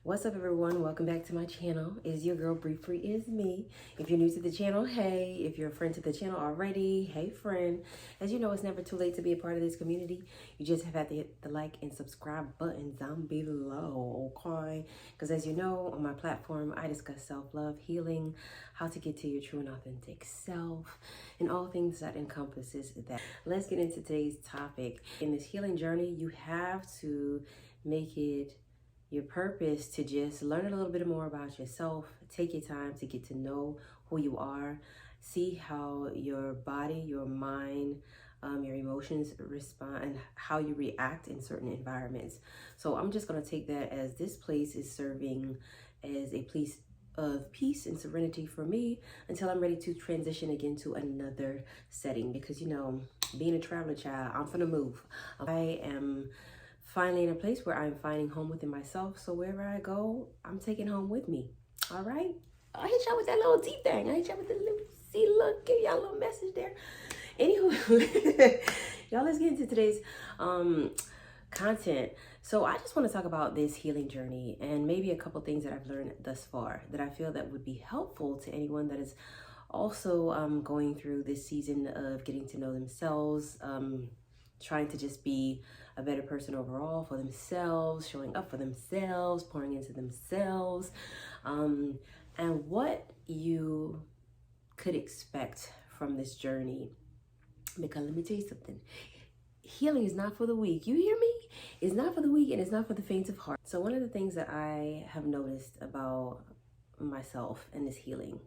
What's up, everyone? Welcome back to my channel. Is your girl Bree Free is me. If you're new to the channel, hey. If you're a friend to the channel already, hey friend. As you know, it's never too late to be a part of this community. You just have to hit the like and subscribe buttons down below, okay? Because as you know, on my platform, I discuss self-love, healing, how to get to your true and authentic self, and all things that encompasses that. Let's get into today's topic. In this healing journey, you have to make it your purpose to just learn a little bit more about yourself. Take your time to get to know who you are. See how your body, your mind, your emotions respond and how you react in certain environments. So I'm just going to take that as this place is serving as a place of peace and serenity for me until I'm ready to transition again to another setting. Because, you know, being a traveler child, I'm finna move. I am finally in a place where I'm finding home within myself. So wherever I go, I'm taking home with me. All right. I hit y'all with that little deep thing. I hit y'all with the little, see, look, give y'all a little message there. Anywho, y'all, let's get into today's content. So I just want to talk about this healing journey and maybe a couple things that I've learned thus far that I feel that would be helpful to anyone that is also going through this season of getting to know themselves, trying to just be a better person overall for themselves, showing up for themselves, pouring into themselves, and what you could expect from this journey. Because let me tell you something, healing is not for the weak. You hear me? It's not for the weak and it's not for the faint of heart. So one of the things that I have noticed about myself and this healing,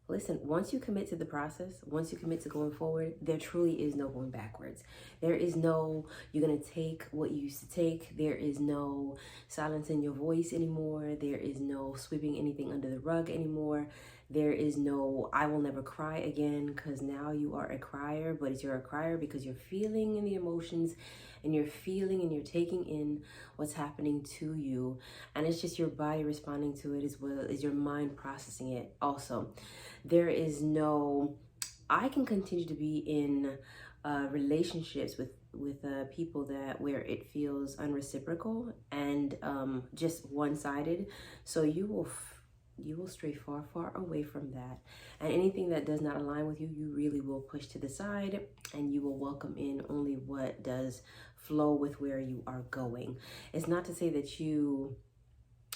listen, once you commit to the process, once you commit to going forward, there truly is no going backwards. There is no, you're going to take what you used to take. There is no silencing your voice anymore. There is no sweeping anything under the rug anymore. There is no, I will never cry again, because now you are a crier, but you're a crier because you're feeling in the emotions and you're feeling and you're taking in what's happening to you. And it's just your body responding to it as well as your mind processing it also. There is no, I can continue to be in relationships with people that where it feels unreciprocal and just one-sided. So you will stray far away from that, and anything that does not align with you, you really will push to the side, and you will welcome in only what does flow with where you are going. It's not to say that you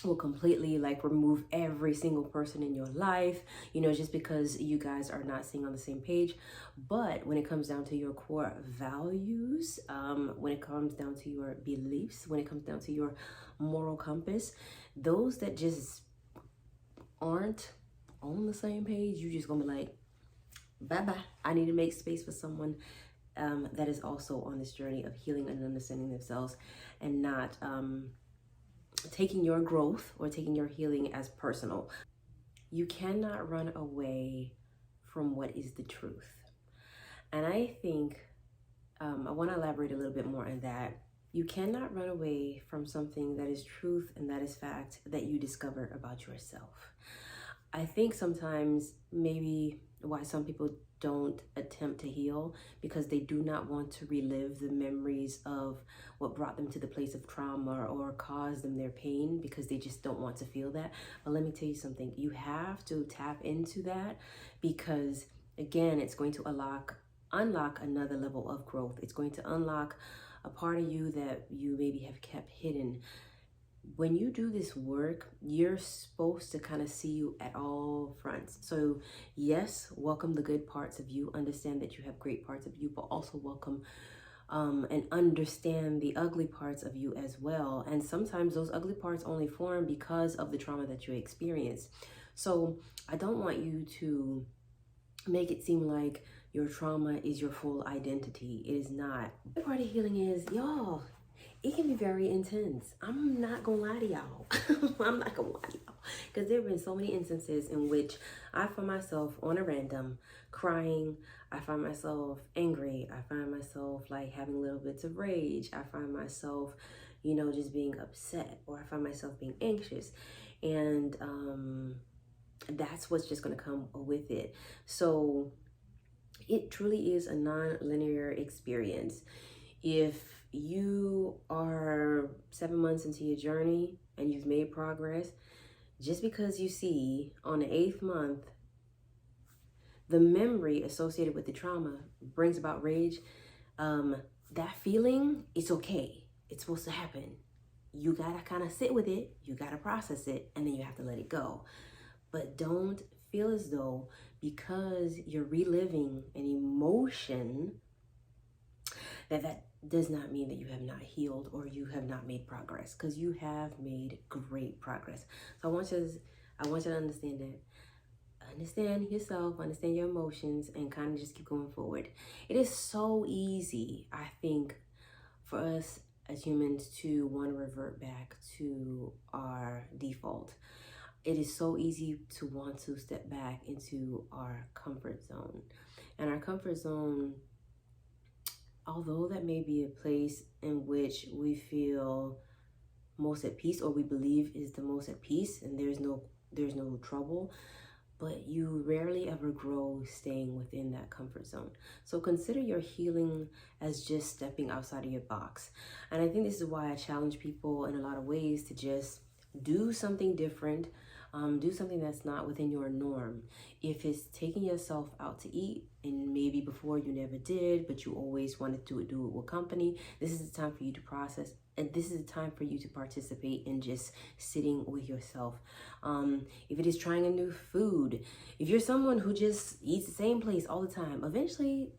will completely like remove every single person in your life, you know, just because you guys are not seeing on the same page. But when it comes down to your core values, when it comes down to your beliefs, when it comes down to your moral compass, those that just aren't on the same page, you're just gonna be like, bye-bye. I need to make space for someone that is also on this journey of healing and understanding themselves, and not taking your growth or taking your healing as personal. You cannot run away from what is the truth. And I think I want to elaborate a little bit more on that. You cannot run away from something that is truth and that is fact that you discover about yourself. I think sometimes maybe why some people don't attempt to heal, because they do not want to relive the memories of what brought them to the place of trauma or caused them their pain, because they just don't want to feel that. But let me tell you something, you have to tap into that, because again, it's going to unlock another level of growth. It's going to unlock a part of you that you maybe have kept hidden. When you do this work, you're supposed to kind of see you at all fronts. So yes, welcome the good parts of you. Understand that you have great parts of you, but also welcome and understand the ugly parts of you as well. And sometimes those ugly parts only form because of the trauma that you experience. So I don't want you to make it seem like your trauma is your full identity. It is not. The part of healing is, y'all, it can be very intense. I'm not gonna lie to y'all. I'm not gonna lie to y'all. Because there have been so many instances in which I find myself on a random crying. I find myself angry. I find myself like having little bits of rage. I find myself, you know, just being upset, or I find myself being anxious. And that's what's just gonna come with it. So it truly is a non-linear experience. If you are 7 months into your journey and you've made progress, just because you see on the eighth month the memory associated with the trauma brings about rage, that feeling, it's okay. It's supposed to happen. You gotta kind of sit with it, you gotta process it, and then you have to let it go. But don't feel as though because you're reliving an emotion that does not mean that you have not healed or you have not made progress, because you have made great progress. So I want you to understand that. Understand yourself, understand your emotions, and kind of just keep going forward. It is so easy, I think, for us as humans to want to revert back to our default. It is so easy to want to step back into our comfort zone. And our comfort zone, although that may be a place in which we feel most at peace, or we believe is the most at peace, and there's no trouble, but you rarely ever grow staying within that comfort zone. So consider your healing as just stepping outside of your box. And I think this is why I challenge people in a lot of ways to just do something different, do something that's not within your norm. If it's taking yourself out to eat, and maybe before you never did, but you always wanted to do it with company, this is the time for you to process, and this is the time for you to participate in just sitting with yourself. If it is trying a new food, if you're someone who just eats the same place all the time, eventually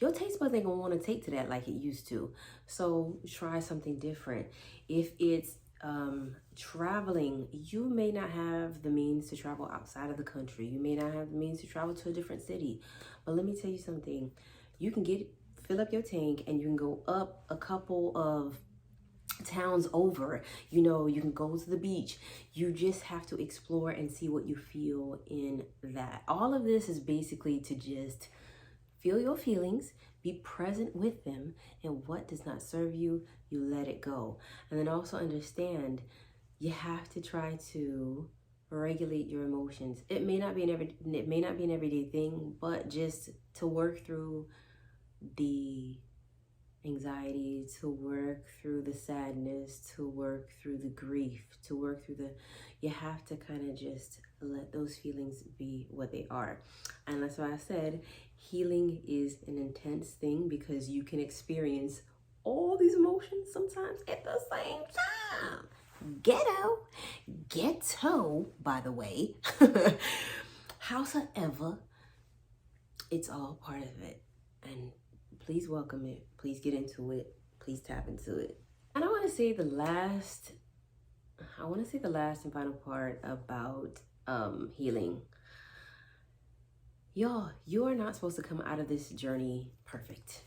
your taste buds ain't gonna want to take to that like it used to. So try something different. If it's traveling, you may not have the means to travel outside of the country. You may not have the means to travel to a different city. But let me tell you something. You can fill up your tank, and you can go up a couple of towns over. You can go to the beach. You just have to explore and see what you feel in that. All of this is basically to just feel your feelings, be present with them, and what does not serve you, you let it go. And then also understand you have to try to regulate your emotions. It may not be an everyday thing, but just to work through the anxiety, to work through the sadness, to work through the grief, to work through you have to kind of just let those feelings be what they are. And that's why I said healing is an intense thing, because you can experience all these emotions sometimes at the same time. Ghetto, by the way. Howsoever, it's all part of it. And please welcome it. Please get into it. Please tap into it. And I want to say the last and final part about healing. Y'all, you are not supposed to come out of this journey perfect.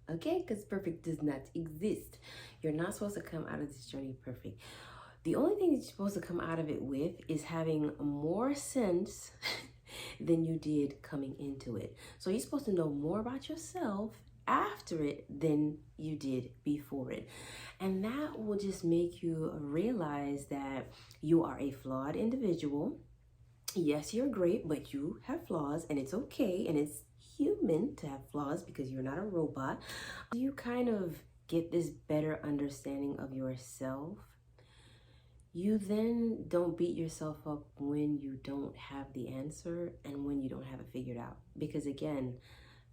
Okay? Because perfect does not exist. You're not supposed to come out of this journey perfect. The only thing that you're supposed to come out of it with is having more sense than you did coming into it. So you're supposed to know more about yourself after it than you did before it. And that will just make you realize that you are a flawed individual. Yes, you're great, but you have flaws, and it's okay, and it's human to have flaws because you're not a robot. You kind of get this better understanding of yourself. You then don't beat yourself up when you don't have the answer and when you don't have it figured out. Because again,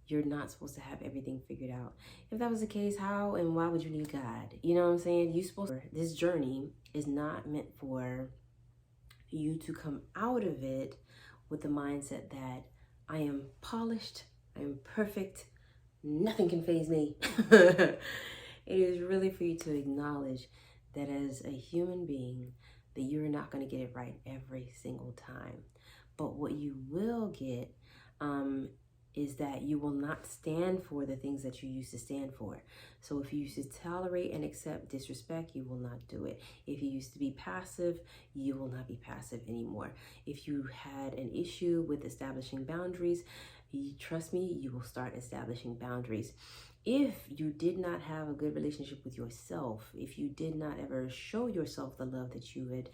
you're not supposed to have everything figured out. If that was the case, how and why would you need God? You know what I'm saying? This journey is not meant for you to come out of it with the mindset that I am polished, I am perfect, nothing can faze me. It is really for you to acknowledge that as a human being, that you're not going to get it right every single time. But what you will get is that you will not stand for the things that you used to stand for. So if you used to tolerate and accept disrespect, you will not do it. If you used to be passive, you will not be passive anymore. If you had an issue with establishing boundaries, trust me, you will start establishing boundaries. If you did not have a good relationship with yourself, if you did not ever show yourself the love that you had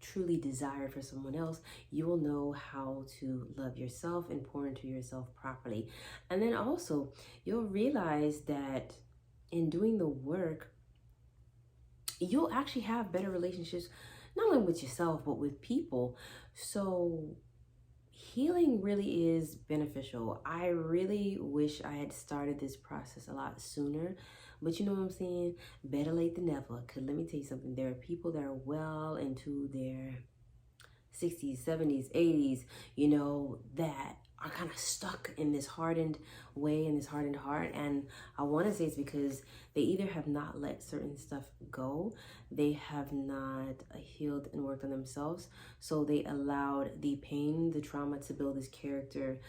truly desired for someone else, you will know how to love yourself and pour into yourself properly. And then also, you'll realize that in doing the work, you'll actually have better relationships, not only with yourself, but with people. So healing really is beneficial. I really wish I had started this process a lot sooner, but you know what I'm saying? Better late than never. Because let me tell you something, there are people that are well into their 60s, 70s, 80s, that are kind of stuck in this hardened way, in this hardened heart. And I want to say it's because they either have not let certain stuff go, they have not healed and worked on themselves. So they allowed the pain, the trauma to build this character,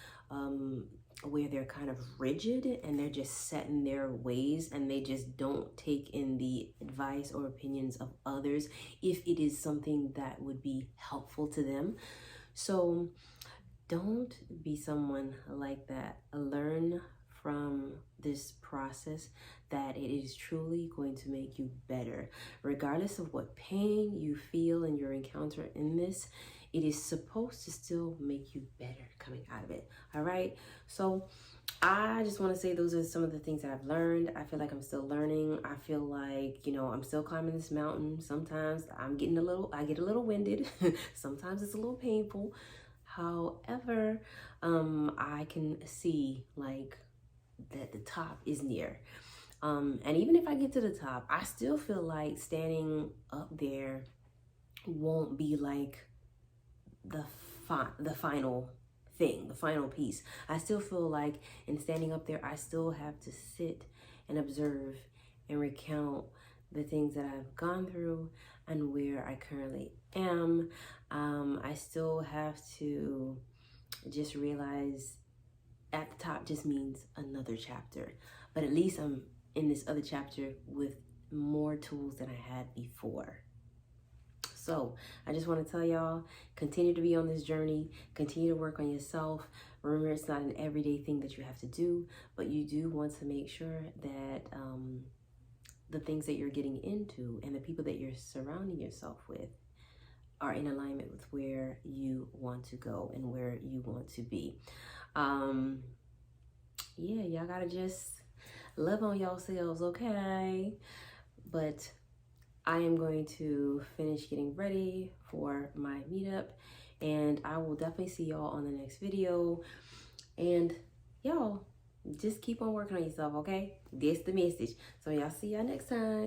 where they're kind of rigid and they're just set in their ways, and they just don't take in the advice or opinions of others if it is something that would be helpful to them. So don't be someone like that. Learn from this process that it is truly going to make you better. Regardless of what pain you feel in your encounter in this, it is supposed to still make you better coming out of it. All right. So I just want to say those are some of the things that I've learned. I feel like I'm still learning. I feel like, I'm still climbing this mountain. Sometimes I get a little winded. Sometimes it's a little painful. However, I can see like that the top is near. And even if I get to the top, I still feel like standing up there won't be like the final thing, the final piece. I still feel like in standing up there, I still have to sit and observe and recount the things that I've gone through and where I currently am. I still have to just realize at the top just means another chapter, but at least I'm in this other chapter with more tools than I had before. So I just want to tell y'all, continue to be on this journey, continue to work on yourself. Remember, it's not an everyday thing that you have to do, but you do want to make sure that the things that you're getting into and the people that you're surrounding yourself with are in alignment with where you want to go and where you want to be. Yeah, y'all gotta just love on yourselves, okay? But I am going to finish getting ready for my meetup, and I will definitely see y'all on the next video. And y'all just keep on working on yourself, okay? That's the message. So y'all see y'all next time.